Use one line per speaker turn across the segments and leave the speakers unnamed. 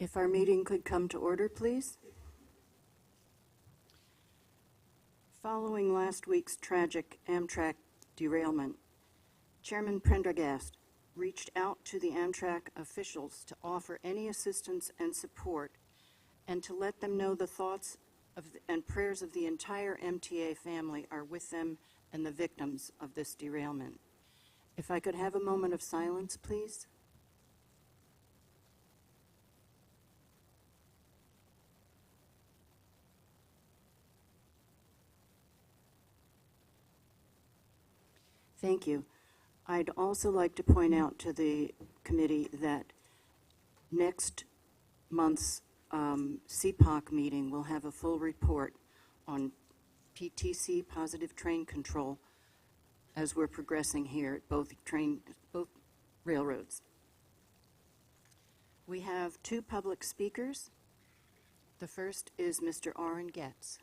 If our meeting could come to order, please. Following last week's tragic Amtrak derailment, Chairman Prendergast reached out to the Amtrak officials to offer any assistance and support and to let them know the thoughts and prayers of the entire MTA family are with them and the victims of this derailment. If I could have a moment of silence, please. Thank you. I'd also like to point out to the committee that next month's CPOC meeting will have a full report on PTC, positive train control, as we're progressing here at both railroads. We have two public speakers. The first is Mr. Orrin Getz.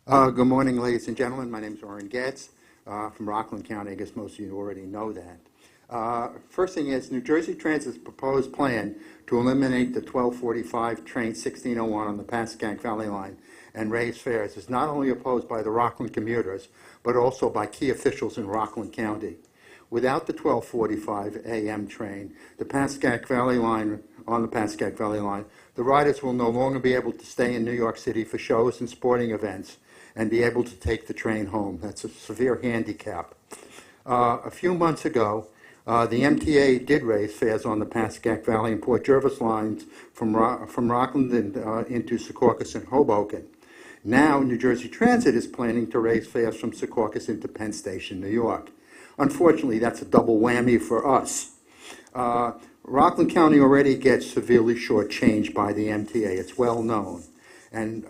Good morning, ladies and gentlemen. My name is Orrin Getz from Rockland County. I guess most of you already know that. First thing is, New Jersey Transit's proposed plan to eliminate the 1245 train 1601 on the Pascagoula Valley Line and raise fares is not only opposed by the Rockland commuters, but also by key officials in Rockland County. Without the 1245 a.m. train, the Pascagoula Valley Line, on the Pascagoula Valley Line, the riders will no longer be able to stay in New York City for shows and sporting events and be able to take the train home. That's a severe handicap. A few months ago, the MTA did raise fares on the Pascagoula Valley and Port Jervis lines from Rockland into Secaucus and Hoboken. Now, New Jersey Transit is planning to raise fares from Secaucus into Penn Station, New York. Unfortunately, that's a double whammy for us. Rockland County already gets severely shortchanged by the MTA. It's well known. And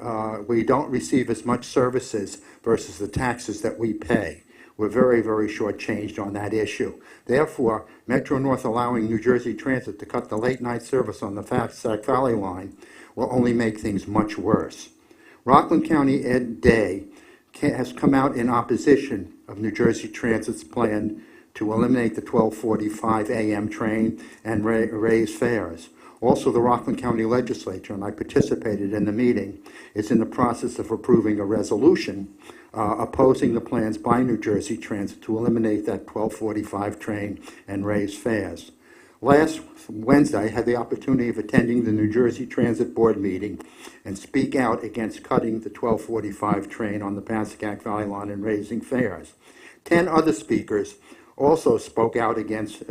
we don't receive as much services versus the taxes that we pay. We're very, very shortchanged on that issue. Therefore, Metro North allowing New Jersey Transit to cut the late-night service on the Pascagoula Valley Line will only make things much worse. Rockland County Ed Day has come out in opposition of New Jersey Transit's plan to eliminate the 1245 a.m. train and raise fares. Also, the Rockland County Legislature, and I participated in the meeting, is in the process of approving a resolution opposing the plans by New Jersey Transit to eliminate that 1245 train and raise fares. Last Wednesday, I had the opportunity of attending the New Jersey Transit Board meeting and speak out against cutting the 1245 train on the Pascagoula Valley Line and raising fares. 10 other speakers also spoke out against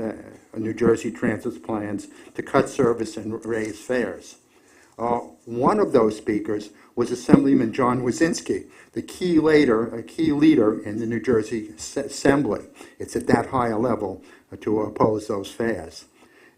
New Jersey Transit's plans to cut service and raise fares. One of those speakers was Assemblyman John Wazinski, the key leader in the New Jersey Assembly. It's at that high a level to oppose those fares.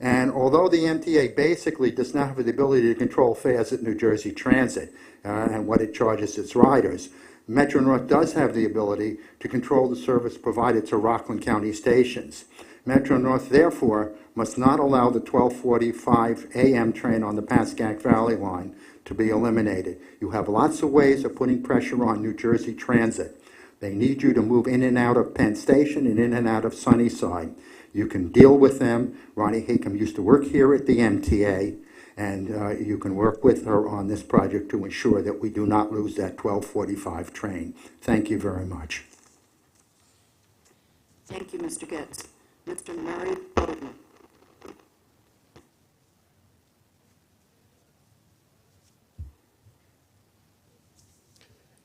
And although the MTA basically does not have the ability to control fares at New Jersey Transit and what it charges its riders, Metro North does have the ability to control the service provided to Rockland County stations. Metro North, therefore, must not allow the 1245 a.m. train on the Pascagoula Valley Line to be eliminated. You have lots of ways of putting pressure on New Jersey Transit. They need you to move in and out of Penn Station and in and out of Sunnyside. You can deal with them. Ronnie Hickam used to work here at the MTA, and you can work with her on this project to ensure that we do not lose that 1245 train. Thank you very much.
Thank you, Mr. Getz. Mr. Murray Bowden.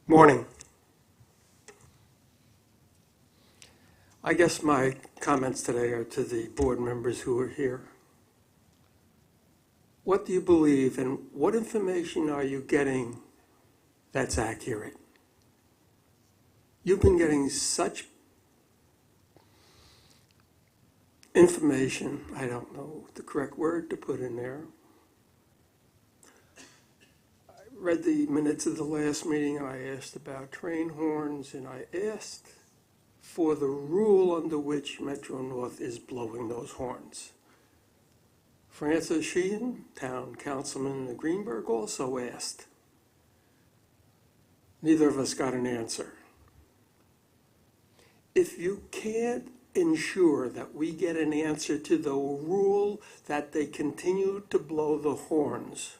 Morning. I guess my comments today are to the board members who are here. What do you believe and what information are you getting that's accurate? You've been getting such information, I don't know the correct word to put in there. I read the minutes of the last meeting and I asked about train horns and I asked for the rule under which Metro North is blowing those horns. Francis Sheehan, town councilman in Greenberg, also asked. Neither of us got an answer. If you can't ensure that we get an answer to the rule that they continue to blow the horns,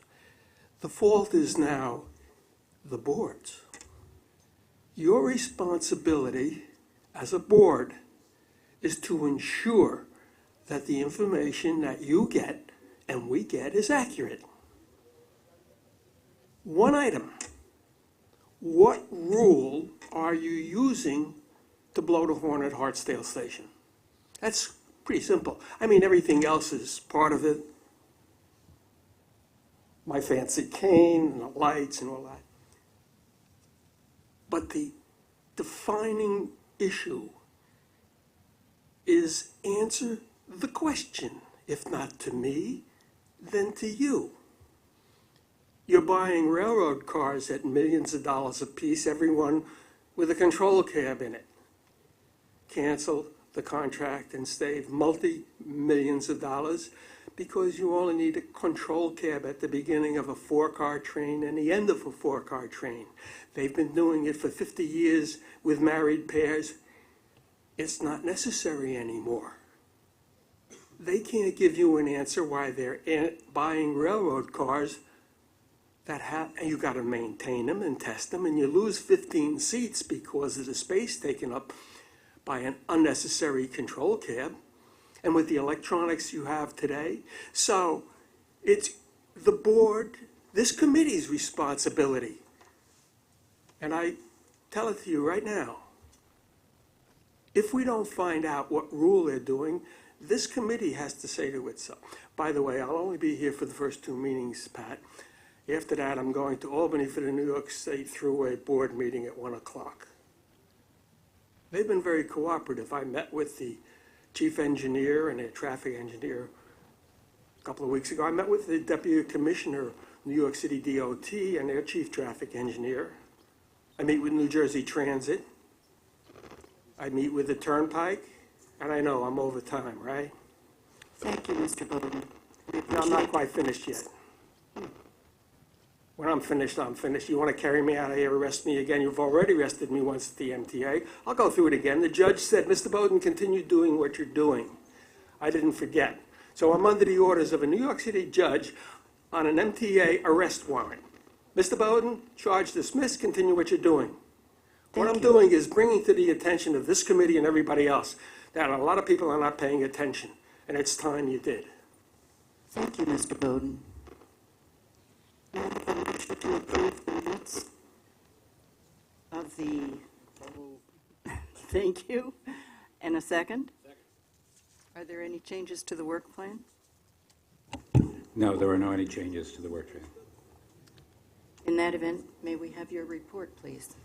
the fault is now the board's. Your responsibility as a board is to ensure that the information that you get and we get is accurate. One item. What rule are you using to blow the horn at Hartsdale Station? That's pretty simple. I mean, everything else is part of it. My fancy cane and the lights and all that. But the defining issue is answer the question, if not to me, then to you. You're buying railroad cars at millions of dollars apiece, everyone with a control cab in it. Cancel the contract and save multi-millions of dollars because you only need a control cab at the beginning of a 4-car train and the end of a 4-car train. They've been doing it for 50 years with married pairs. It's not necessary anymore. They can't give you an answer why they're buying railroad cars that have, and you got to maintain them and test them, and you lose 15 seats because of the space taken up by an unnecessary control cab, and with the electronics you have today. So it's the board, this committee's responsibility. And I tell it to you right now, if we don't find out what rule they're doing, this committee has to say to itself. By the way, I'll only be here for the first 2 meetings, Pat. After that, I'm going to Albany for the New York State Thruway Board meeting at 1 o'clock. They've been very cooperative. I met with the chief engineer and their traffic engineer a couple of weeks ago. I met with the deputy commissioner of New York City DOT and their chief traffic engineer. I meet with New Jersey Transit. I meet with the Turnpike. And I know I'm over time, right?
Thank you, Mr. Bowden.
No, I'm not quite finished yet. When I'm finished, I'm finished. You want to carry me out of here, arrest me again? You've already arrested me once at the MTA. I'll go through it again. The judge said, Mr. Bowden, continue doing what you're doing. I didn't forget. So I'm under the orders of a New York City judge on an MTA arrest warrant. Mr. Bowden, charge dismissed, continue what you're doing. What I'm doing is bringing to the attention of this committee and everybody else that a lot of people are not paying attention, and it's time you did.
Thank you, Mr. Bowden. May I have a motion to approve the minutes of the... Thank you. And a second? Second. Are there any changes to the work plan?
No, there are no any changes to the work plan.
In that event, may we have your report, please?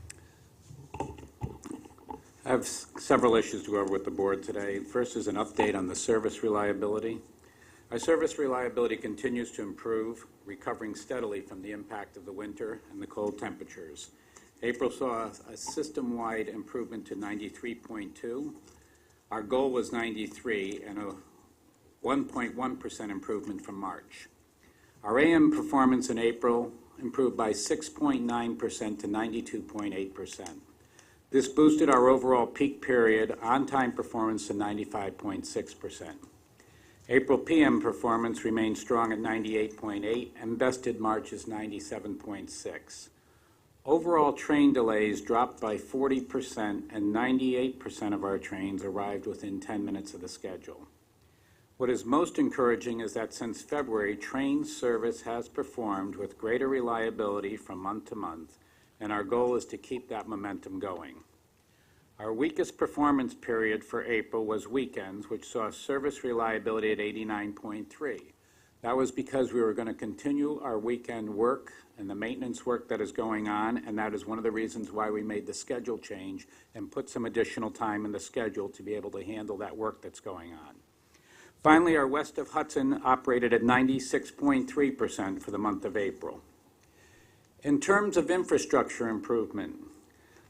I have several issues to go over with the board today. First is an update on the service reliability. Our service reliability continues to improve, recovering steadily from the impact of the winter and the cold temperatures. April saw a system-wide improvement to 93.2. Our goal was 93 and a 1.1% improvement from March. Our AM performance in April improved by 6.9% to 92.8%. This boosted our overall peak period on-time performance to 95.6%. April PM performance remained strong at 98.8 and bested March's 97.6. Overall train delays dropped by 40% and 98% of our trains arrived within 10 minutes of the schedule. What is most encouraging is that since February, train service has performed with greater reliability from month to month, and our goal is to keep that momentum going. Our weakest performance period for April was weekends, which saw service reliability at 89.3. That was because we were going to continue our weekend work and the maintenance work that is going on, and that is one of the reasons why we made the schedule change and put some additional time in the schedule to be able to handle that work that's going on. Finally, our west of Hudson operated at 96.3% for the month of April. In terms of infrastructure improvement,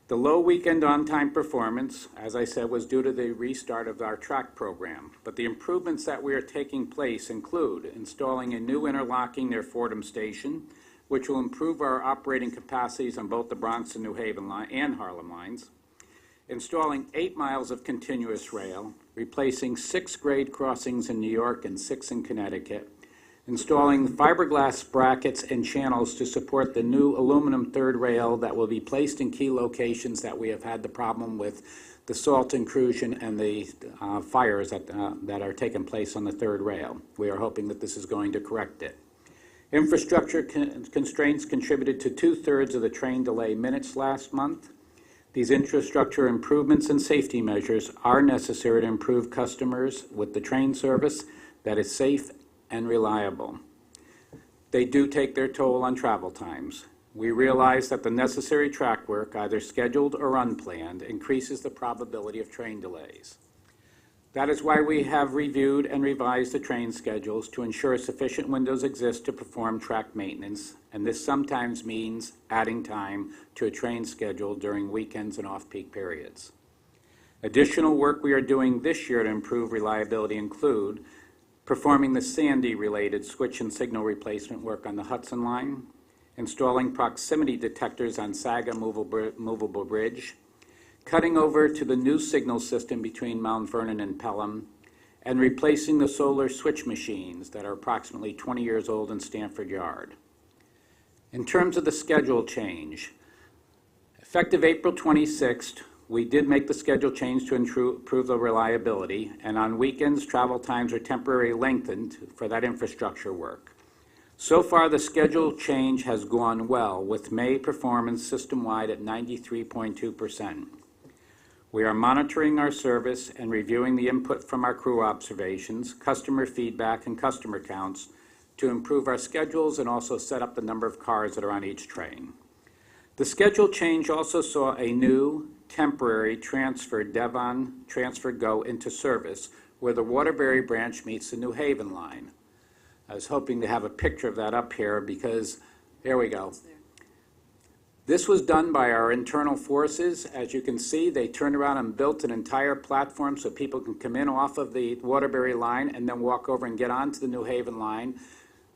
the low weekend on-time performance, as I said, was due to the restart of our track program, but the improvements that we are taking place include installing a new interlocking near Fordham Station, which will improve our operating capacities on both the Bronx and New Haven line and Harlem lines, installing 8 miles of continuous rail, replacing 6 grade crossings in New York and 6 in Connecticut, installing fiberglass brackets and channels to support the new aluminum third rail that will be placed in key locations that we have had the problem with the salt intrusion and the fires that are taking place on the third rail. We are hoping that this is going to correct it. Infrastructure constraints contributed to 2/3 of the train delay minutes last month. These infrastructure improvements and safety measures are necessary to improve customers with the train service that is safe and reliable. They do take their toll on travel times. We realize that the necessary track work, either scheduled or unplanned, increases the probability of train delays. That is why we have reviewed and revised the train schedules to ensure sufficient windows exist to perform track maintenance, and this sometimes means adding time to a train schedule during weekends and off-peak periods. Additional work we are doing this year to improve reliability include performing the Sandy-related switch and signal replacement work on the Hudson Line, installing proximity detectors on Saga movable bridge, cutting over to the new signal system between Mount Vernon and Pelham, and replacing the solar switch machines that are approximately 20 years old in Stanford Yard. In terms of the schedule change, effective April 26th, we did make the schedule change to improve the reliability, and on weekends, travel times are temporarily lengthened for that infrastructure work. So far, the schedule change has gone well, with May performance system-wide at 93.2%. We are monitoring our service and reviewing the input from our crew observations, customer feedback, and customer counts to improve our schedules and also set up the number of cars that are on each train. The schedule change also saw a new temporary transfer, Devon Transfer Go, into service where the Waterbury branch meets the New Haven line. I was hoping to have a picture of that up here because, there we go. This was done by our internal forces. As you can see, they turned around and built an entire platform so people can come in off of the Waterbury line and then walk over and get onto the New Haven line.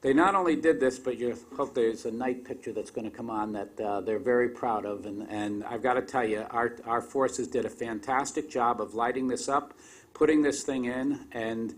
They not only did this, but you hope there's a night picture that's going to come on that they're very proud of. And I've got to tell you, our forces did a fantastic job of lighting this up, putting this thing in, and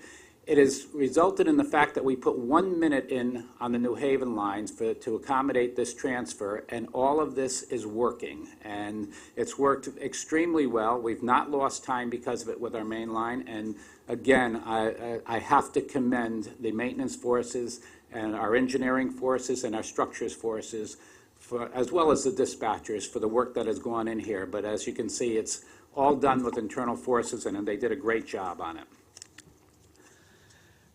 it has resulted in the fact that we put 1 minute in on the New Haven lines to accommodate this transfer, and all of this is working. And it's worked extremely well. We've not lost time because of it with our main line. And again, I have to commend the maintenance forces and our engineering forces and our structures forces, as well as the dispatchers, for the work that has gone in here. But as you can see, it's all done with internal forces, and they did a great job on it.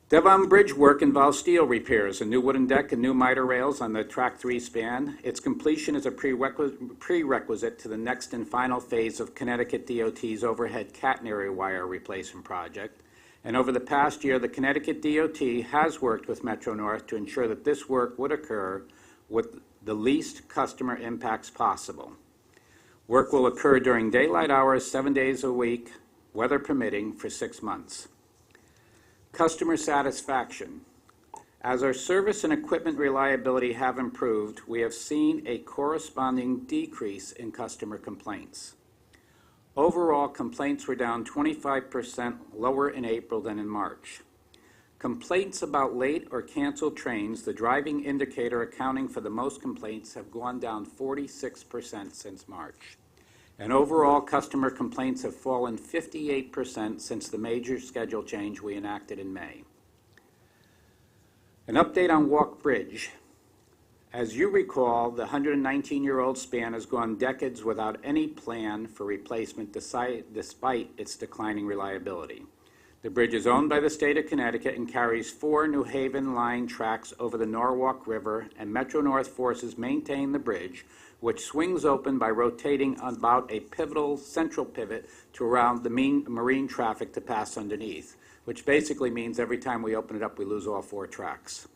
Devon Bridge work involves steel repairs, a new wooden deck and new miter rails on the Track 3 span. Its completion is a prerequisite to the next and final phase of Connecticut DOT's overhead catenary wire replacement project. And over the past year, the Connecticut DOT has worked with Metro-North to ensure that this work would occur with the least customer impacts possible. Work will occur during daylight hours, 7 days a week, weather permitting, for 6 months. Customer satisfaction. As our service and equipment reliability have improved, we have seen a corresponding decrease in customer complaints. Overall, complaints were down 25% lower in April than in March. Complaints about late or canceled trains, the driving indicator accounting for the most complaints, have gone down 46% since March. And overall, customer complaints have fallen 58% since the major schedule change we enacted in May. An update on Walk Bridge. As you recall, the 119-year-old span has gone decades without any plan for replacement despite its declining reliability. The bridge is owned by the state of Connecticut and carries 4 New Haven line tracks over the Norwalk River, and Metro-North forces maintain the bridge, which swings open by rotating about a pivotal central pivot to allow the marine traffic to pass underneath, which basically means every time we open it up, we lose all 4 tracks.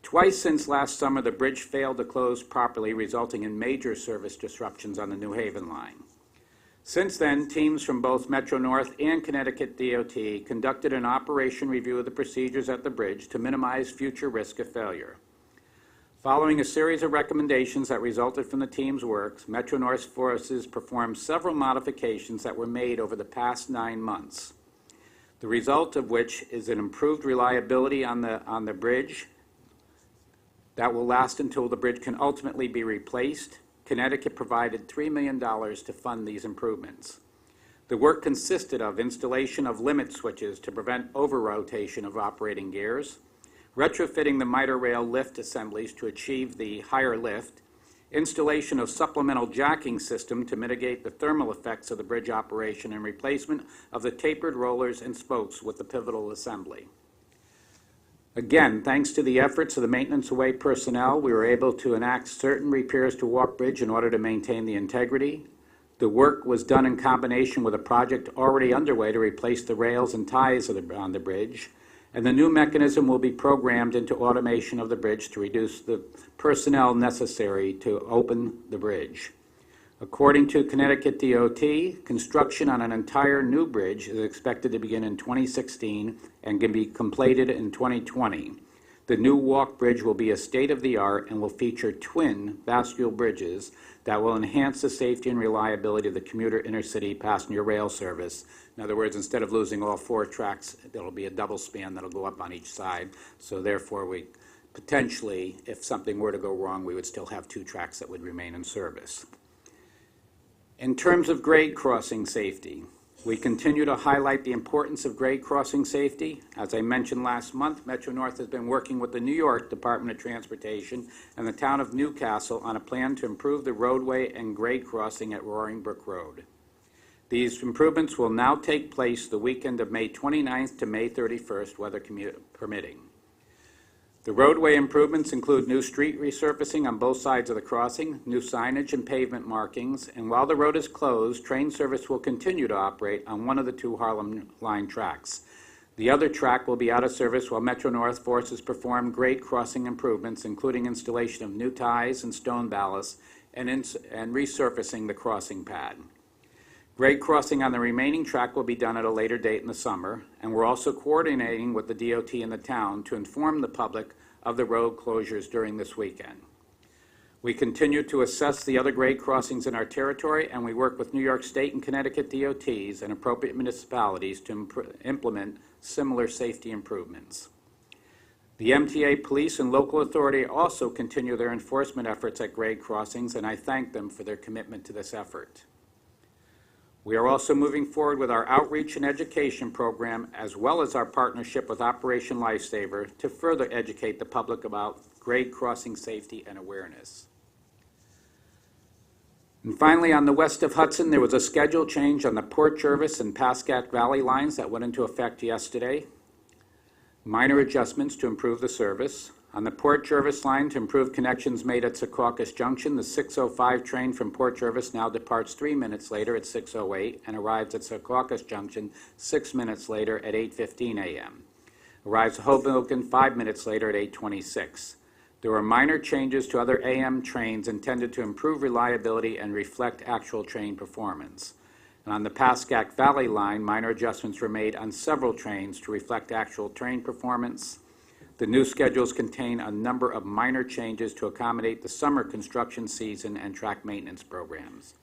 Twice since last summer, the bridge failed to close properly, resulting in major service disruptions on the New Haven line. Since then, teams from both Metro-North and Connecticut DOT conducted an operation review of the procedures at the bridge to minimize future risk of failure. Following a series of recommendations that resulted from the team's work, Metro North forces performed several modifications that were made over the past 9 months. The result of which is an improved reliability on the bridge that will last until the bridge can ultimately be replaced. Connecticut provided $3 million to fund these improvements. The work consisted of installation of limit switches to prevent over-rotation of operating gears, retrofitting the miter rail lift assemblies to achieve the higher lift, installation of supplemental jacking system to mitigate the thermal effects of the bridge operation, and replacement of the tapered rollers and spokes with the pivotal assembly. Again, thanks to the efforts of the maintenance away personnel, we were able to enact certain repairs to Walk Bridge in order to maintain the integrity. The work was done in combination with a project already underway to replace the rails and ties on the bridge, and the new mechanism will be programmed into automation of the bridge to reduce the personnel necessary to open the bridge. According to Connecticut DOT, construction on an entire new bridge is expected to begin in 2016 and can be completed in 2020. The new Walk Bridge will be a state-of-the-art and will feature twin vascular bridges that will enhance the safety and reliability of the commuter intercity passenger rail service. In other words, instead of losing all 4 tracks, there will be a double span that will go up on each side. So therefore, we potentially, if something were to go wrong, we would still have 2 tracks that would remain in service. In terms of grade crossing safety, we continue to highlight the importance of grade crossing safety. As I mentioned last month, Metro North has been working with the New York Department of Transportation and the town of Newcastle on a plan to improve the roadway and grade crossing at Roaring Brook Road. These improvements will now take place the weekend of May 29th to May 31st, weather permitting. The roadway improvements include new street resurfacing on both sides of the crossing, new signage and pavement markings, and while the road is closed, train service will continue to operate on one of the 2 Harlem Line tracks. The other track will be out of service while Metro North forces perform grade crossing improvements, including installation of new ties and stone ballast and resurfacing the crossing pad. Grade crossing on the remaining track will be done at a later date in the summer, and we're also coordinating with the DOT and the town to inform the public of the road closures during this weekend. We continue to assess the other grade crossings in our territory, and we work with New York State and Connecticut DOTs and appropriate municipalities to implement similar safety improvements. The MTA police and local authority also continue their enforcement efforts at grade crossings, and I thank them for their commitment to this effort. We are also moving forward with our outreach and education program, as well as our partnership with Operation Lifesaver to further educate the public about grade crossing safety and awareness. And finally, on the west of Hudson, there was a schedule change on the Port Jervis and Pascack Valley lines that went into effect yesterday. Minor adjustments to improve the service. On the Port Jervis line, to improve connections made at Secaucus Junction, the 6:05 train from Port Jervis now departs 3 minutes later at 6:08 and arrives at Secaucus Junction 6 minutes later at 8:15 a.m. Arrives at Hoboken 5 minutes later at 8:26. There were minor changes to other AM trains intended to improve reliability and reflect actual train performance. And on the Pascack Valley line, minor adjustments were made on several trains to reflect actual train performance. The new schedules contain a number of minor changes to accommodate the summer construction season and track maintenance programs.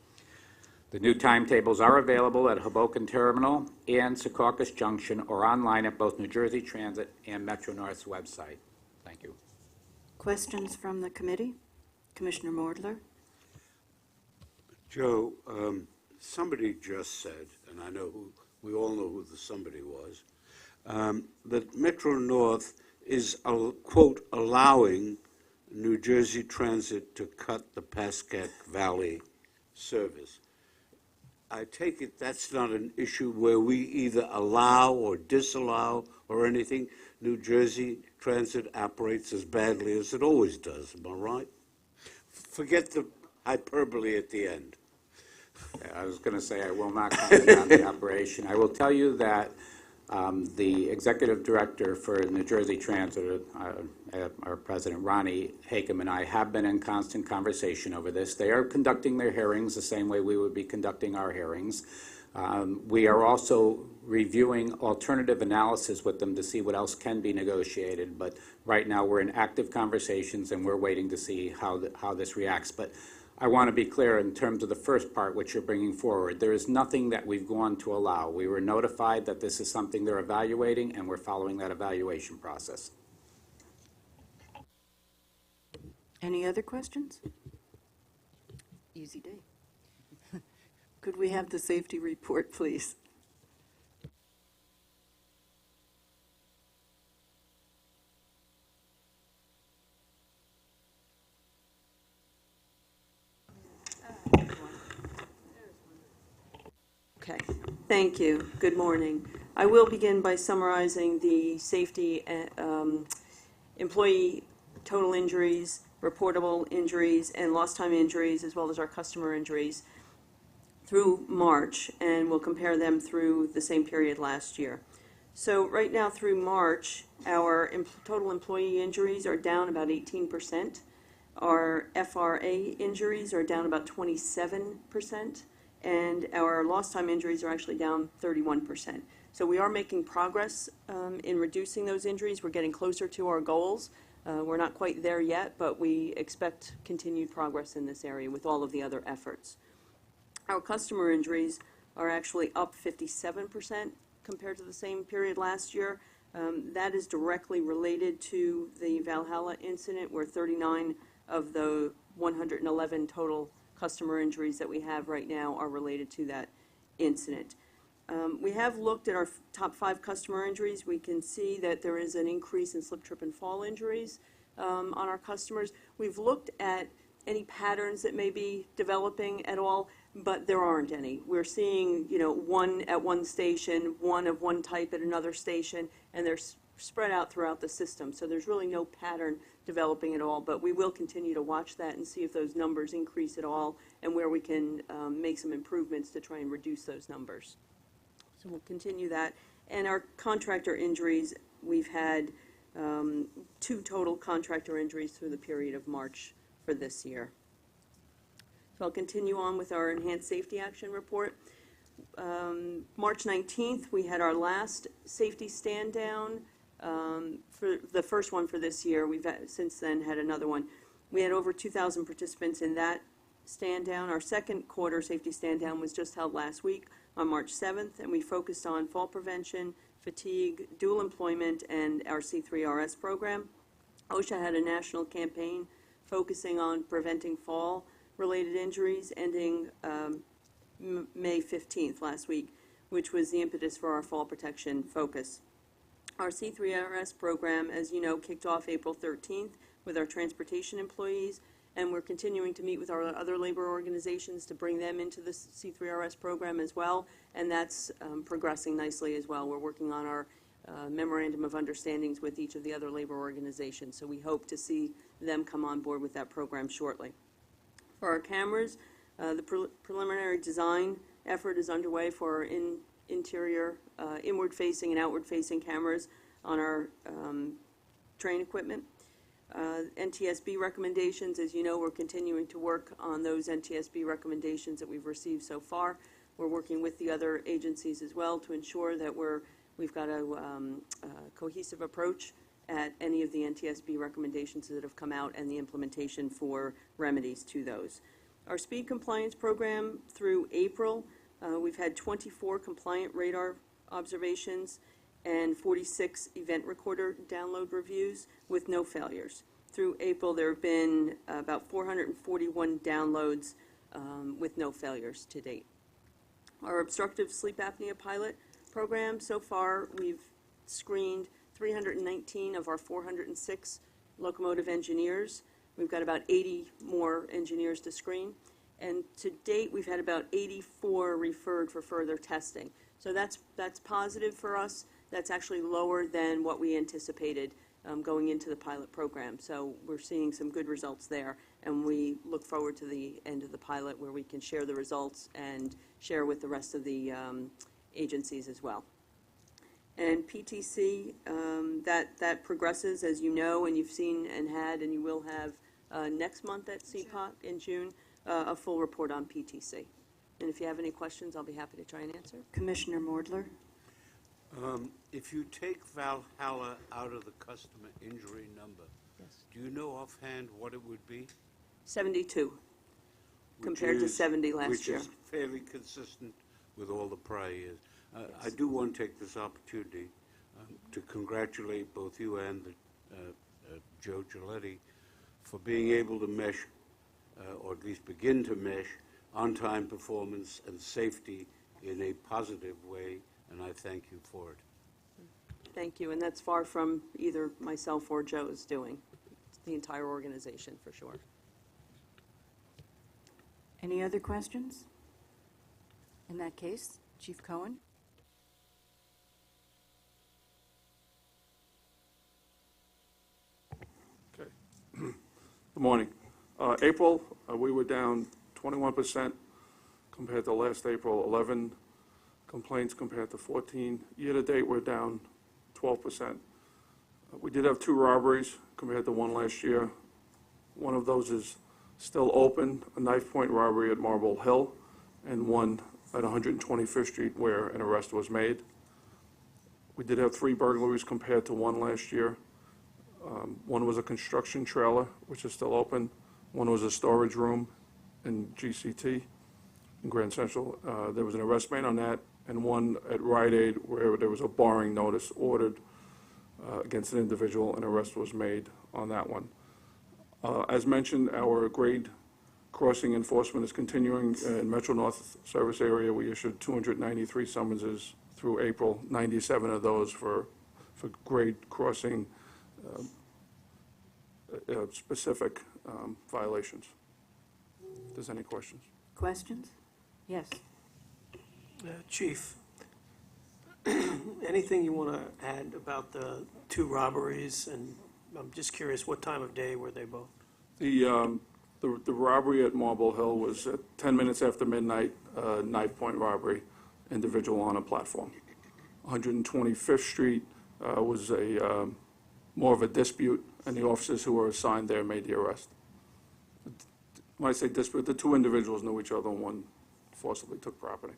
The new timetables are available at Hoboken Terminal and Secaucus Junction or online at both New Jersey Transit and Metro North's website. Thank you.
Questions from the committee? Commissioner Mordler?
Joe, somebody just said, and I know we all know who the somebody was, that Metro North is, quote, allowing New Jersey Transit to cut the Pascack Valley service. I take it that's not an issue where we either allow or disallow or anything. New Jersey Transit operates as badly as it always does, am I right? Forget the hyperbole at the end.
I was going to say I will not comment on the operation. I will tell you that the executive director for New Jersey Transit, our president Ronnie Hakem, and I have been in constant conversation over this. They are conducting their hearings the same way we would be conducting our hearings. We are also reviewing alternative analysis with them to see what else can be negotiated, but right now we're in active conversations and we're waiting to see how this reacts. But I want to be clear in terms of the first part, which you're bringing forward. There is nothing that we've gone to allow. We were notified that this is something they're evaluating, and we're following that evaluation process.
Any other questions? Easy day. Could we have the safety report, please?
Okay, thank you. Good morning. I will begin by summarizing the safety employee total injuries, reportable injuries, and lost time injuries, as well as our customer injuries through March, and we'll compare them through the same period last year. So right now through March, our total employee injuries are down about 18%. Our FRA injuries are down about 27%. And our lost time injuries are actually down 31%. So we are making progress in reducing those injuries. We're getting closer to our goals. We're not quite there yet, but we expect continued progress in this area with all of the other efforts. Our customer injuries are actually up 57% compared to the same period last year. That is directly related to the Valhalla incident, where 39 of the 111 total customer injuries that we have right now are related to that incident. We have looked at our top 5 customer injuries. We can see that there is an increase in slip, trip, and fall injuries on our customers. We've looked at any patterns that may be developing at all, but there aren't any. We're seeing, one at one station, one of one type at another station, and they're spread out throughout the system. So there's really no pattern developing at all, but we will continue to watch that and see if those numbers increase at all and where we can make some improvements to try and reduce those numbers. So we'll continue that. And our contractor injuries, we've had 2 total contractor injuries through the period of March for this year. So I'll continue on with our enhanced safety action report. March 19th, we had our last safety stand down. For the first one for this year. We've since then had another one. We had over 2,000 participants in that stand down. Our second quarter safety stand down was just held last week on March 7th, and we focused on fall prevention, fatigue, dual employment, and our C3RS program. OSHA had a national campaign focusing on preventing fall-related injuries ending May 15th last week, which was the impetus for our fall protection focus. Our C3RS program, as you know, kicked off April 13th with our transportation employees, and we're continuing to meet with our other labor organizations to bring them into the C3RS program as well, and that's progressing nicely as well. We're working on our memorandum of understandings with each of the other labor organizations, so we hope to see them come on board with that program shortly. For our cameras, the preliminary design effort is underway for our interior, inward-facing and outward-facing cameras on our train equipment. NTSB recommendations, as you know, we're continuing to work on those NTSB recommendations that we've received so far. We're working with the other agencies as well to ensure that we've got a cohesive approach at any of the NTSB recommendations that have come out and the implementation for remedies to those. Our speed compliance program through April, we've had 24 compliant radar observations and 46 event recorder download reviews with no failures. Through April, there have been about 441 downloads with no failures to date. Our obstructive sleep apnea pilot program, so far we've screened 319 of our 406 locomotive engineers. We've got about 80 more engineers to screen. And to date, we've had about 84 referred for further testing. So that's positive for us. That's actually lower than what we anticipated going into the pilot program. So we're seeing some good results there, and we look forward to the end of the pilot where we can share the results and share with the rest of the agencies as well. And PTC, that progresses, as you know, and you've seen and had, and you will have next month at CPOC in June, a full report on PTC. And if you have any questions, I'll be happy to try and answer.
Commissioner Mordler?
If you take Valhalla out of the customer injury number,
Yes.
do you know offhand what it would be?
72,
Which
compared to
is-
70 last year.
Which is fairly consistent with all the prior years. I do want to take this opportunity to congratulate both you and Joe Giletti for being able to mesh, or at least begin to mesh, on-time performance and safety in a positive way, and I thank you for it.
Thank you, and that's far from either myself or Joe's doing. It's the entire organization, for sure.
Any other questions? In that case, Chief Cohen?
Okay. Good morning. April, we were down 21% compared to last April, 11 complaints compared to 14. Year-to-date, we're down 12%. We did have 2 robberies compared to 1 last year. One of those is still open, a knife point robbery at Marble Hill, and one at 125th Street where an arrest was made. We did have 3 burglaries compared to 1 last year. One was a construction trailer, which is still open. One was a storage room in GCT, in Grand Central. There was an arrest made on that, and one at Rite Aid where there was a barring notice ordered against an individual. An arrest was made on that one. As mentioned, our grade crossing enforcement is continuing in Metro North service area. We issued 293 summonses through April, 97 of those for grade crossing specific violations. If there's any questions.
Questions? Yes.
Chief, anything you want to add about the 2 robberies? And I'm just curious, what time of day were they both?
The robbery at Marble Hill was at 10 minutes after midnight, knife point robbery, individual on a platform. 125th Street was more of a dispute, and the officers who were assigned there made the arrest. When I say dispute, the 2 individuals knew each other and one forcibly took property.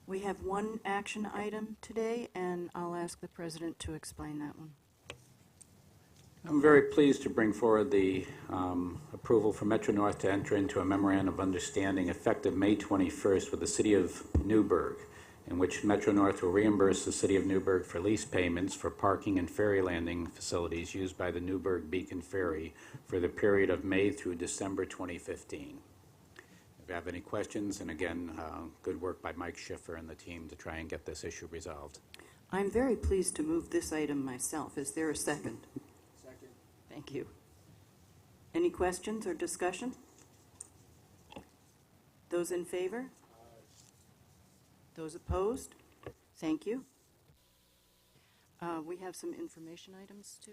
We have 1 action item today, and I'll ask the President to explain that one.
I'm very pleased to bring forward the approval for Metro North to enter into a memorandum of understanding effective May 21st with the City of Newburgh, in which Metro North will reimburse the City of Newburgh for lease payments for parking and ferry landing facilities used by the Newburgh Beacon Ferry for the period of May through December 2015. If you have any questions, and again, good work by Mike Schiffer and the team to try and get this issue resolved.
I'm very pleased to move this item myself. Is there a second?
Second.
Thank you. Any questions or discussion? Those in favor? Those opposed? Thank you. We have some information items, too.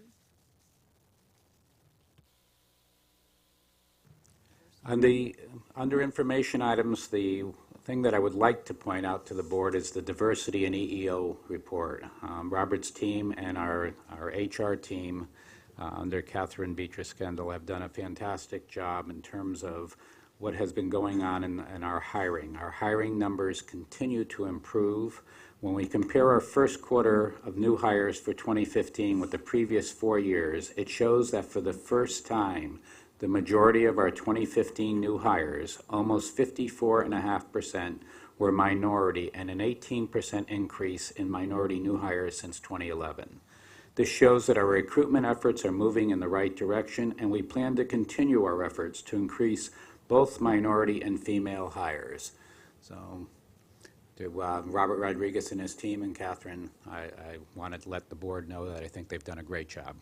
Under information items, the thing that I would like to point out to the board is the diversity and EEO report. Robert's team and our HR team under Catherine Beatrice Kendall have done a fantastic job in terms of what has been going on in our hiring. Our hiring numbers continue to improve. When we compare our first quarter of new hires for 2015 with the previous 4 years, it shows that for the first time, the majority of our 2015 new hires, almost 54.5%, were minority, and an 18% increase in minority new hires since 2011. This shows that our recruitment efforts are moving in the right direction, and we plan to continue our efforts to increase both minority and female hires. So, to Robert Rodriguez and his team and Catherine, I wanted to let the board know that I think they've done a great job.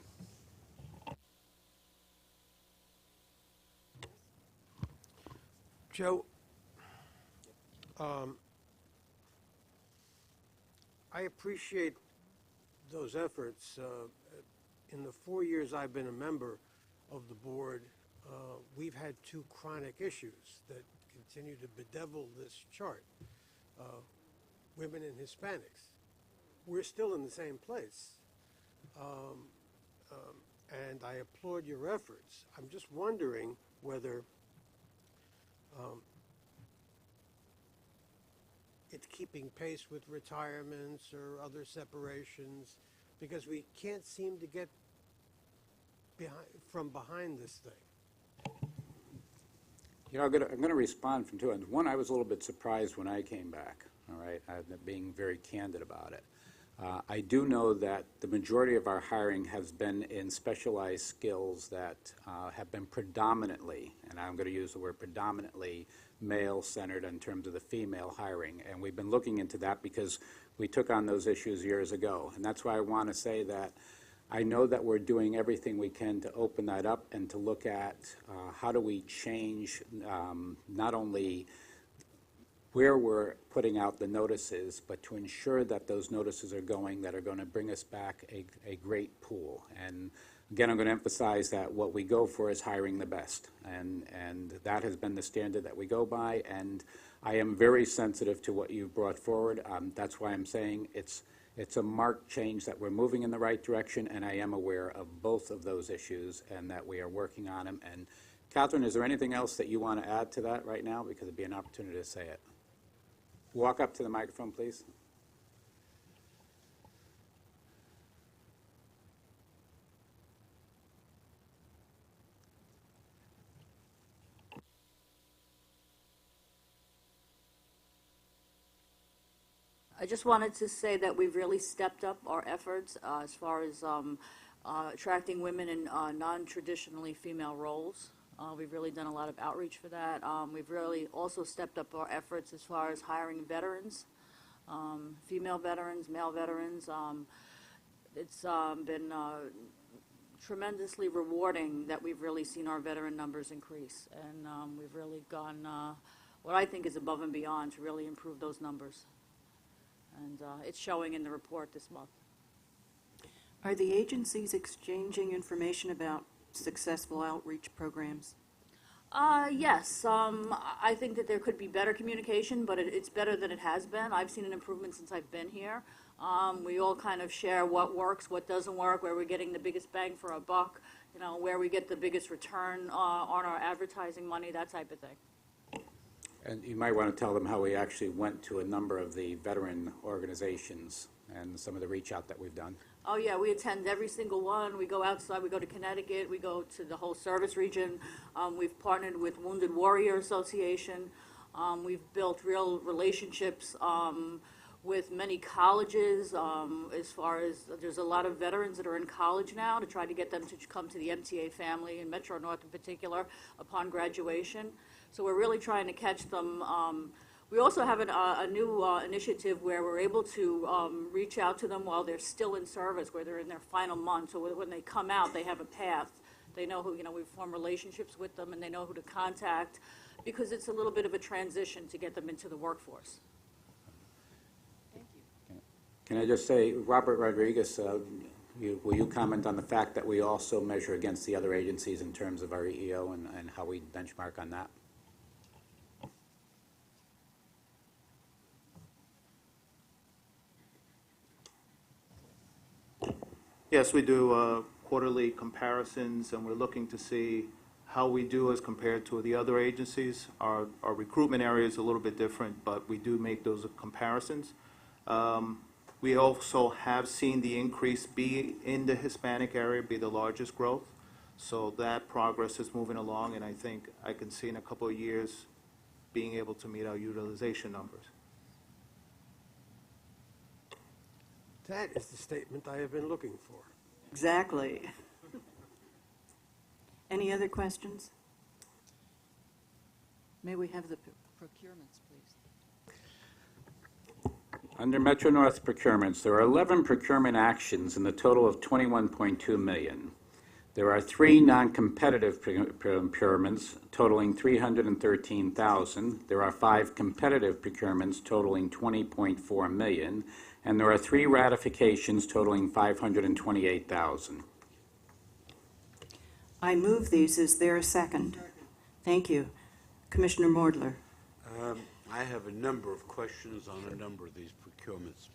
Joe, I appreciate those efforts. In the 4 years I've been a member of the board, we've had 2 chronic issues that continue to bedevil this chart. Women and Hispanics. We're still in the same place. And
I applaud your efforts. I'm just wondering whether it's keeping pace with retirements or other separations, because we can't seem to get from behind this thing.
You know, I'm going to respond from two ends. One, I was a little bit surprised when I came back, all right, being very candid about it. I do know that the majority of our hiring has been in specialized skills that have been predominantly, and I'm going to use the word predominantly, male-centered in terms of the female hiring. And we've been looking into that because we took on those issues years ago. And that's why I want to say that I know that we're doing everything we can to open that up and to look at how do we change not only where we're putting out the notices, but to ensure that those notices are going that are going to bring us back a great pool. And again, I'm going to emphasize that what we go for is hiring the best, and that has been the standard that we go by, and I am very sensitive to what you brought forward. That's why I'm saying it's a marked change, that we're moving in the right direction, and I am aware of both of those issues and that we are working on them. And Catherine, is there anything else that you want to add to that right now? Because it'd be an opportunity to say it. Walk up to the microphone, please.
I just wanted to say that we've really stepped up our efforts as far as attracting women in non-traditionally female roles. We've really done a lot of outreach for that. We've really also stepped up our efforts as far as hiring veterans, female veterans, male veterans. It's been tremendously rewarding that we've really seen our veteran numbers increase. And we've really gone what I think is above and beyond to really improve those numbers. And it's showing in the report this month.
Are the agencies exchanging information about successful outreach programs?
Yes. I think that there could be better communication, but it's better than it has been. I've seen an improvement since I've been here. We all kind of share what works, what doesn't work, where we're getting the biggest bang for our buck, you know, where we get the biggest return on our advertising money, that type of thing.
And you might want to tell them how we actually went to a number of the veteran organizations and some of the reach out that we've done.
Oh, yeah, we attend every single one. We go outside, we go to Connecticut, we go to the whole service region. We've partnered with Wounded Warrior Association. We've built real relationships with many colleges as far as there's a lot of veterans that are in college now to try to get them to come to the MTA family, in Metro North in particular, upon graduation. So we're really trying to catch them. We also have a new initiative where we're able to reach out to them while they're still in service, where they're in their final month. So when they come out, they have a path. They know who, you know, we form relationships with them, and they know who to contact, because it's a little bit of a transition to get them into the workforce.
Thank you.
Can I just say, Robert Rodriguez, will you comment on the fact that we also measure against the other agencies in terms of our EEO and how we benchmark on that?
Yes, we do quarterly comparisons, and we're looking to see how we do as compared to the other agencies. Our recruitment area is a little bit different, but we do make those comparisons. We also have seen the increase be in the Hispanic area, be the largest growth. So that progress is moving along, and I think I can see in a couple of years being able to meet our utilization numbers.
That is the statement I have been looking for.
Exactly. Any other questions? May we have the procurements, please?
Under Metro North procurements, there are 11 procurement actions in the total of $21.2 million. There are 3 non-competitive procurements totaling $313,000. There are 5 competitive procurements totaling $20.4 million. And there are 3 ratifications totaling $528,000.
I move these. Is there a second? Thank you. Commissioner Mordler.
I have a number of questions on a number of these procurements.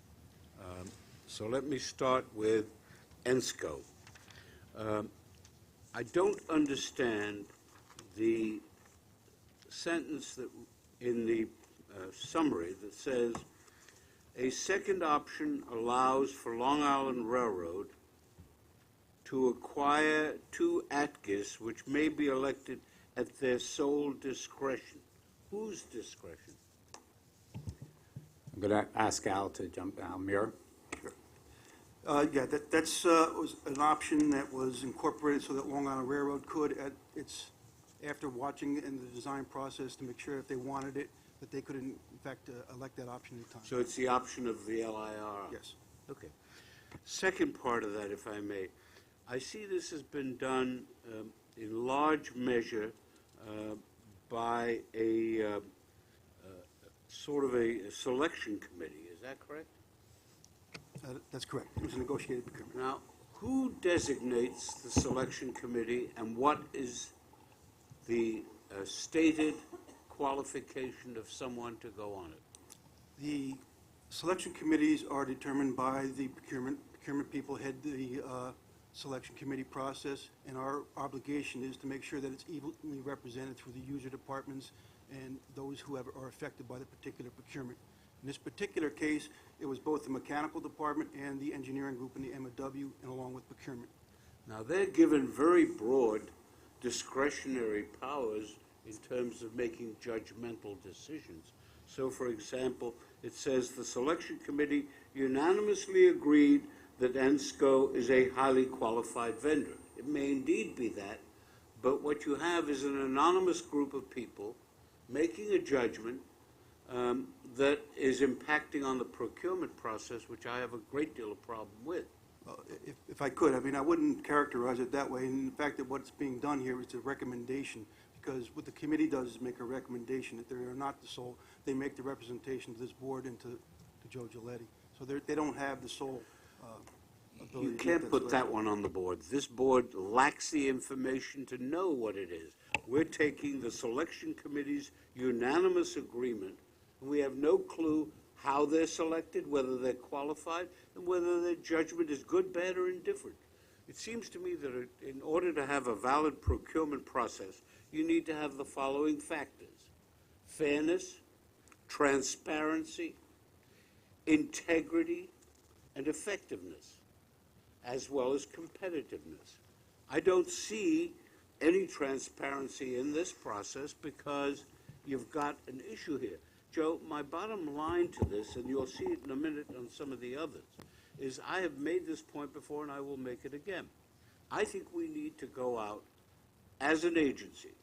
So let me start with ENSCO. I don't understand the sentence that in the summary that says, a second option allows for Long Island Railroad to acquire two ATGIS which may be elected at their sole discretion. Whose discretion?
I'm going to ask Al to jump down. Mira?
Yeah, that's was an option that was incorporated so that Long Island Railroad could, after watching it in the design process, to make sure if they wanted it, that they could in fact elect that option at the time.
So it's the option of the LIR?
Yes.
Okay. Second part of that, if I may, I see this has been done in large measure by a sort of a selection committee. Is that correct?
That's correct. It was a negotiated procurement.
Now, who designates the selection committee, and what is the stated qualification of someone to go on it?
The selection committees are determined by the procurement. Procurement people head the selection committee process, and our obligation is to make sure that it's evenly represented through the user departments and those who are affected by the particular procurement. In this particular case, it was both the mechanical department and the engineering group and the MOW, and along with procurement.
Now, they're given very broad discretionary powers in terms of making judgmental decisions. So, for example, it says the selection committee unanimously agreed that ENSCO is a highly qualified vendor. It may indeed be that, but what you have is an anonymous group of people making a judgment that is impacting on the procurement process, which I have a great deal of problem with.
If I could, I mean, I wouldn't characterize it that way. In fact, that what's being done here is a recommendation, because what the committee does is make a recommendation that they are not the sole. They make the representation to this board and to Joe Giletti. So they don't have the sole ability.
You can't put that one on the board. This board lacks the information to know what it is. We're taking the selection committee's unanimous agreement, and we have no clue how they're selected, whether they're qualified, and whether their judgment is good, bad, or indifferent. It seems to me that in order to have a valid procurement process, you need to have the following factors: fairness, transparency, integrity, and effectiveness, as well as competitiveness. I don't see any transparency in this process because you've got an issue here. Joe, my bottom line to this, and you'll see it in a minute on some of the others, is I have made this point before and I will make it again. I think we need to go out as an agency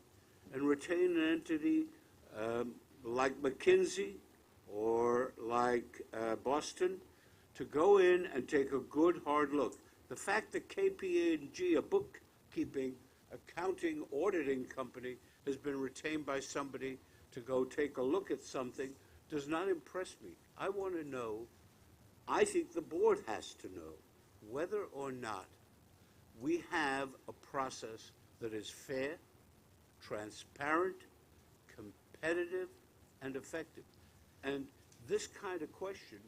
and retain an entity like McKinsey or like Boston to go in and take a good hard look. The fact that KPMG, a bookkeeping, accounting, auditing company, has been retained by somebody to go take a look at something does not impress me. I want to know, I think the board has to know, whether or not we have a process that is fair, transparent, competitive, and effective. And this kind of question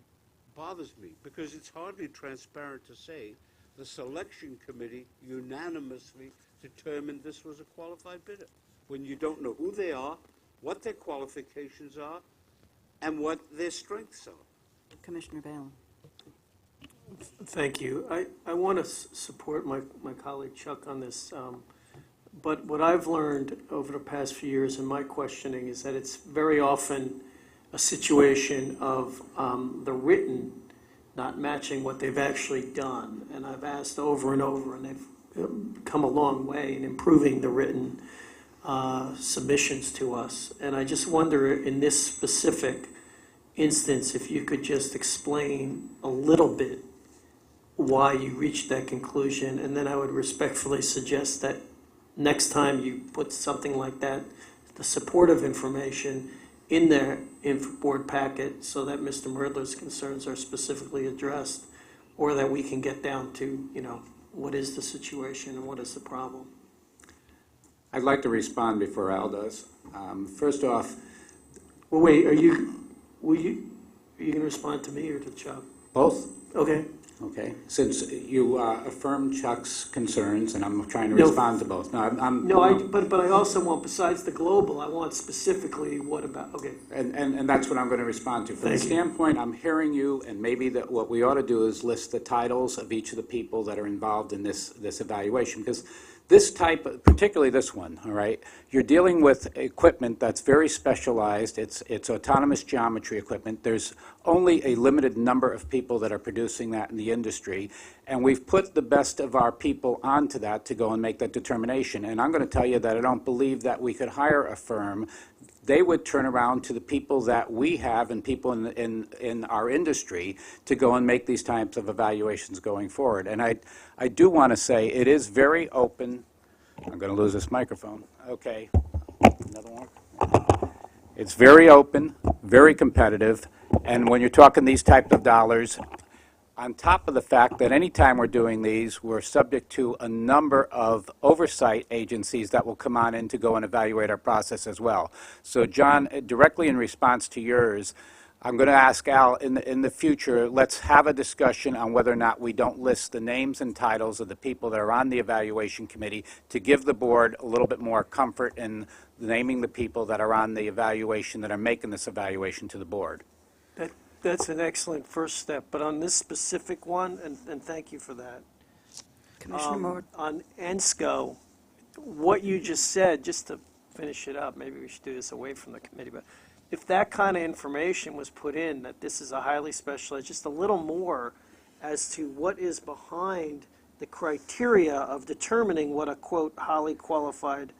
bothers me because it's hardly transparent to say the selection committee unanimously determined this was a qualified bidder when you don't know who they are, what their qualifications are, and what their strengths are.
Commissioner Balen.
Thank you. I want to support my colleague Chuck on this, but what I've learned over the past few years in my questioning is that it's very often a situation of the written not matching what they've actually done. And I've asked over and over, and they've come a long way in improving the written submissions to us. And I just wonder, in this specific instance, if you could just explain a little bit why you reached that conclusion, and then I would respectfully suggest that next time you put something like that, the supportive information in their board packet so that Mr. Merdler's concerns are specifically addressed, or that we can get down to, what is the situation and what is the problem.
I'd like to respond before Al does. First off,
Well, wait, are you going to respond to me or to Chuck?
both?
Okay.
Okay, since you affirmed Chuck's concerns, and I'm trying to
No.
respond to both. No, I'm.
No, but I also want, besides the global, I want specifically what about, okay.
And that's what I'm going to respond to. From the
Thank you.
standpoint, I'm hearing you, and maybe that what we ought to do is list the titles of each of the people that are involved in this evaluation, because this type, particularly this one, all right, you're dealing with equipment that's very specialized. It's autonomous geometry equipment. There's only a limited number of people that are producing that in the industry, and we've put the best of our people onto that to go and make that determination. And I'm going to tell you that I don't believe that we could hire a firm. They would turn around to the people that we have and people in our industry to go and make these types of evaluations going forward. And I do want to say it is very open. I'm going to lose this microphone. Okay. Another one. It's very open, very competitive, and when you're talking these types of dollars, on top of the fact that anytime we're doing these, we're subject to a number of oversight agencies that will come on in to go and evaluate our process as well. So, John, directly in response to yours, I'm going to ask Al, in the future, let's have a discussion on whether or not we don't list the names and titles of the people that are on the evaluation committee to give the board a little bit more comfort in naming the people that are on the evaluation that are making this evaluation to the board.
That's an excellent first step, but on this specific one, and thank you for that.
Commissioner Moore?
On ENSCO, what you just said, just to finish it up, maybe we should do this away from the committee, but if that kind of information was put in, that this is a highly specialized, just a little more as to what is behind the criteria of determining what a, quote, highly qualified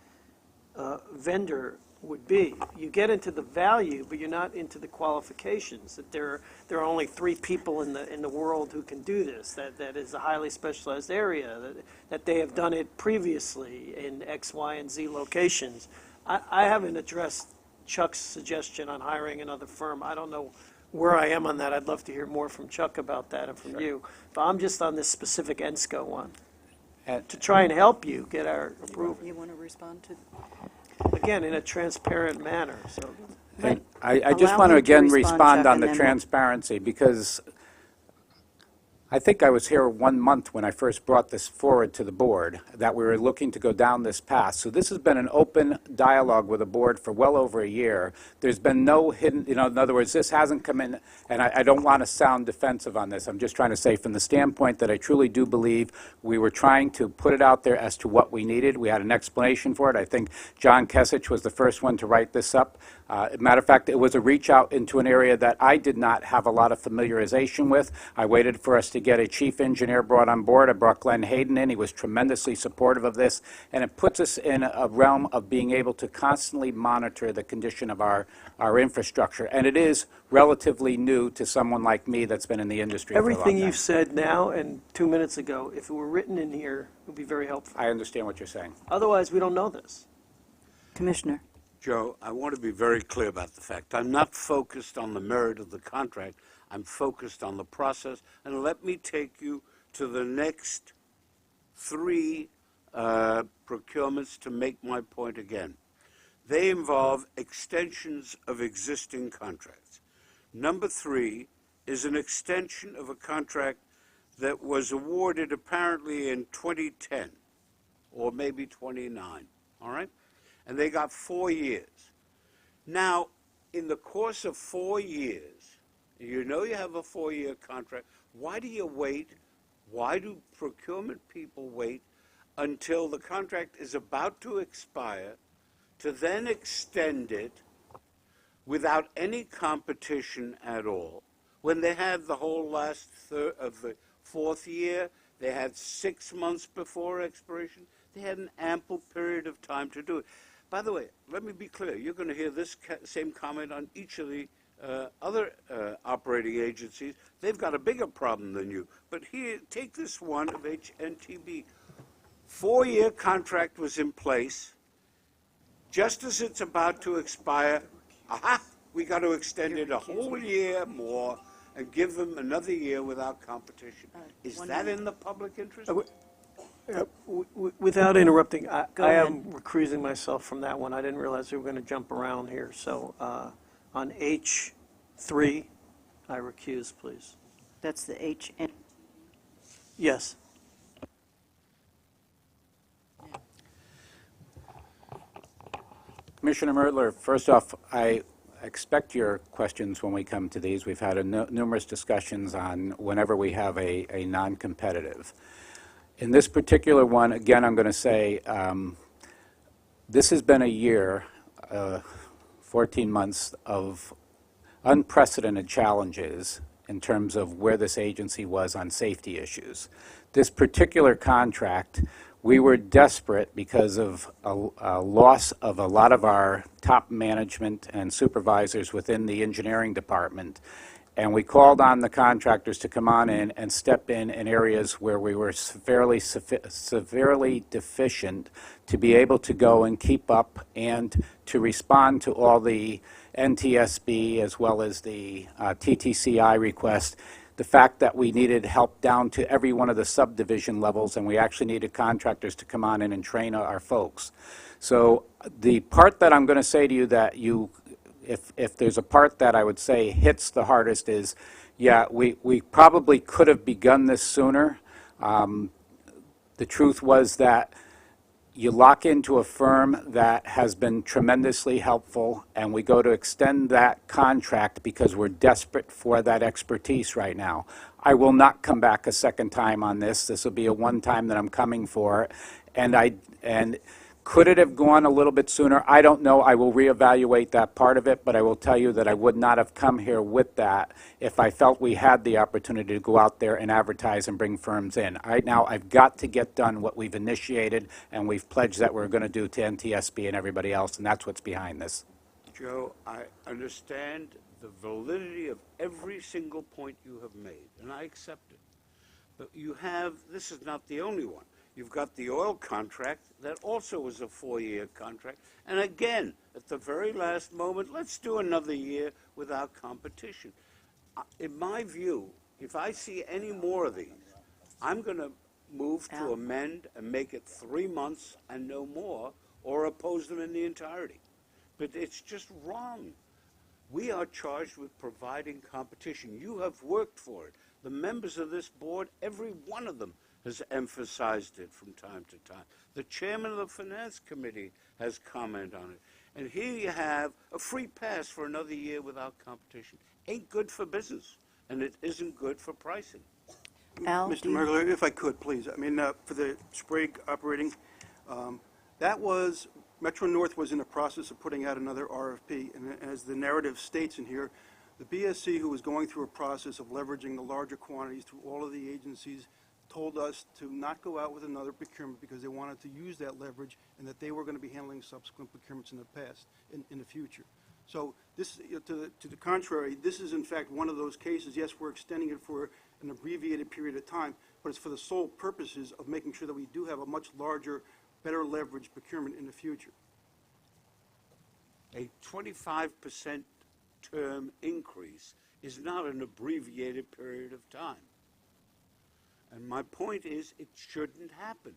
vendor would be. You get into the value, but you're not into the qualifications, that there are only 3 people in the world who can do this, that is a highly specialized area, that they have done it previously in X, Y, and Z locations. I haven't addressed Chuck's suggestion on hiring another firm. I don't know where I am on that. I'd love to hear more from Chuck about that and from you. But I'm just on this specific ENSCO one, to try and help you get our approval.
You want to respond to?
Again, in a transparent manner, so.
Right.
I just
Allow
want to
him to
again
respond,
respond
Chuck,
on
and
the
then we'll-
transparency, because I think I was here 1 month when I first brought this forward to the board, that we were looking to go down this path. So this has been an open dialogue with the board for well over a year. There's been no hidden, in other words, this hasn't come in, and I don't want to sound defensive on this. I'm just trying to say from the standpoint that I truly do believe we were trying to put it out there as to what we needed. We had an explanation for it. I think John Kesich was the first one to write this up. Matter of fact, it was a reach out into an area that I did not have a lot of familiarization with. I waited for us to get a chief engineer brought on board. I brought Glenn Hayden in. He was tremendously supportive of this, and it puts us in a realm of being able to constantly monitor the condition of our infrastructure. And it is relatively new to someone like me that's been in the industry for a long
Everything
time.
you've said now and 2 minutes ago, if it were written in here, it would be very helpful.
I understand what you're saying.
Otherwise, we don't know this.
Commissioner?
Joe, I want to be very clear about the fact. I'm not focused on the merit of the contract. I'm focused on the process. And let me take you to the next 3 procurements to make my point again. They involve extensions of existing contracts. Number 3 is an extension of a contract that was awarded apparently in 2010 or maybe 29, all right? And they got 4 years. Now, in the course of 4 years, you know you have a 4-year contract, why do you wait? Why do procurement people wait until the contract is about to expire to then extend it without any competition at all? When they had the whole last third of the 4th year, they had 6 months before expiration. They had an ample period of time to do it. By the way, let me be clear. You're going to hear this same comment on each of the other operating agencies. They've got a bigger problem than you. But here, take this one of HNTB. 4-year contract was in place. Just as it's about to expire, we got to extend it a whole year more and give them another year without competition. Is that in the public interest?
Without interrupting, I
ahead.
am recusing myself from that one. I didn't realize we were going to jump around here. So on H3, I recuse, please.
That's the
Yes.
Commissioner Mertler, first off, I expect your questions when we come to these. We've had numerous discussions on whenever we have a non-competitive. In this particular one, again, I'm going to say this has been a year, 14 months of unprecedented challenges in terms of where this agency was on safety issues. This particular contract, we were desperate because of a loss of a lot of our top management and supervisors within the engineering department. And we called on the contractors to come on in and step in areas where we were severely deficient to be able to go and keep up and to respond to all the NTSB as well as the TTCI request. The fact that we needed help down to every one of the subdivision levels, and we actually needed contractors to come on in and train our folks. So the part that I'm going to say to you that if there's a part that I would say hits the hardest is, yeah, we probably could have begun this sooner. The truth was that you lock into a firm that has been tremendously helpful, and we go to extend that contract because we're desperate for that expertise right now. I will not come back a second time on this. This will be a one time that I'm coming for. And could it have gone a little bit sooner? I don't know. I will reevaluate that part of it, but I will tell you that I would not have come here with that if I felt we had the opportunity to go out there and advertise and bring firms in. Right now, I've got to get done what we've initiated and we've pledged that we're going to do to NTSB and everybody else, and that's what's behind this.
Joe, I understand the validity of every single point you have made, and I accept it. But this is not the only one. You've got the oil contract that also was a 4-year contract. And again, at the very last moment, let's do another year without competition. In my view, if I see any more of these, I'm going to move to amend and make it 3 months and no more, or oppose them in the entirety. But it's just wrong. We are charged with providing competition. You have worked for it. The members of this board, every one of them, has emphasized it from time to time. The chairman of the Finance Committee has commented on it. And here you have a free pass for another year without competition. Ain't good for business, and it isn't good for pricing.
Al,
Mr. Mergler, if I could, please. I mean, for the Sprague operating, Metro North was in the process of putting out another RFP, and as the narrative states in here, the BSC, who was going through a process of leveraging the larger quantities through all of the agencies, told us to not go out with another procurement because they wanted to use that leverage and that they were going to be handling subsequent procurements in the past, in the future. So this, to the contrary, this is in fact one of those cases. Yes, we're extending it for an abbreviated period of time, but it's for the sole purposes of making sure that we do have a much larger, better leverage procurement in the future.
A 25% term increase is not an abbreviated period of time. And my point is, it shouldn't happen.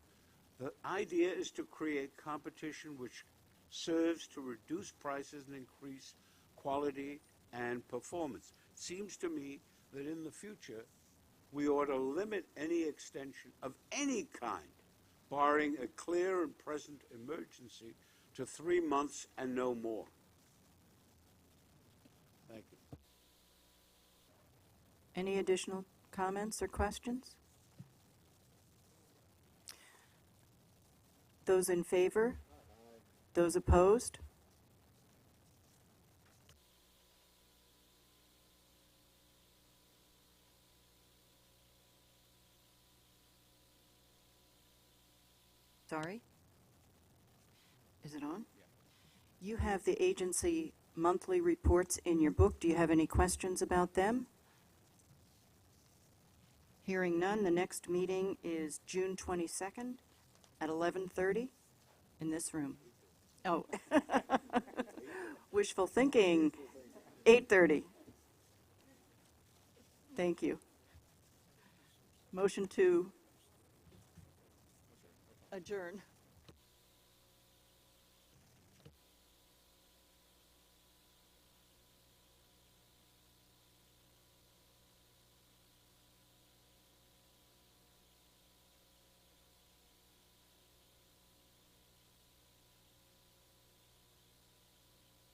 The idea is to create competition which serves to reduce prices and increase quality and performance. It seems to me that in the future, we ought to limit any extension of any kind, barring a clear and present emergency, to 3 months and no more. Thank you.
Any additional comments or questions? Those in favor? Those opposed? Sorry? Is it on? You have the agency monthly reports in your book. Do you have any questions about them? Hearing none, the next meeting is June 22nd at 11:30 in this room. Oh, wishful thinking, 8:30. Thank you. Motion to adjourn.